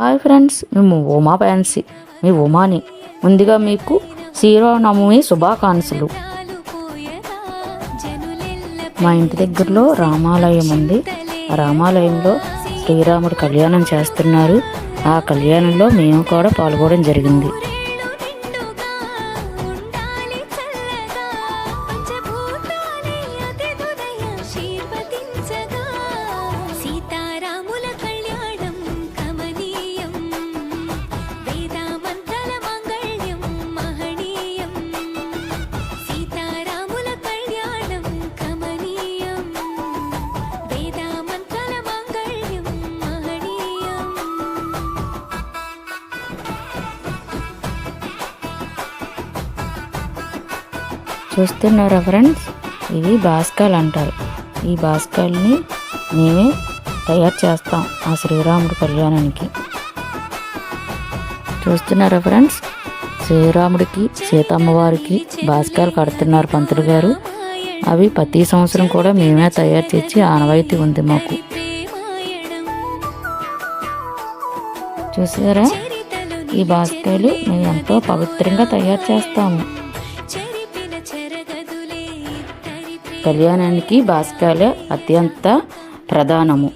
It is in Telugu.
హాయ్ ఫ్రెండ్స్, మేము ఉమా ఫ్యాన్సీ, మీ ఉమాని. ముందుగా మీకు శ్రీరామనవమి శుభాకాంక్షలు. మా ఇంటి దగ్గరలో రామాలయం ఉంది. ఆ రామాలయంలో శ్రీరాముడు కళ్యాణం చేస్తున్నారు. ఆ కళ్యాణంలో మేము కూడా పాల్గొనడం జరిగింది. చూస్తున్నారా ఫ్రెండ్స్, ఇవి బాస్కాలు అంటారు. ఈ బాస్కాల్ని మేమే తయారు చేస్తాం ఆ శ్రీరాముడి కళ్యాణానికి. చూస్తున్నారా ఫ్రెండ్స్, శ్రీరాముడికి సీతమ్మ వారికి బాస్కాలు కడుతున్నారు పంతులు గారు. అవి ప్రతి సంవత్సరం కూడా మేమే తయారు చేసి ఆనవాయితీ ఉంది మాకు. చూసారా, ఈ బాస్కాలు మేము ఎంతో పవిత్రంగా తయారు చేస్తాము. కళ్యాణానికి బాస్కాలే అత్యంత ప్రధానము.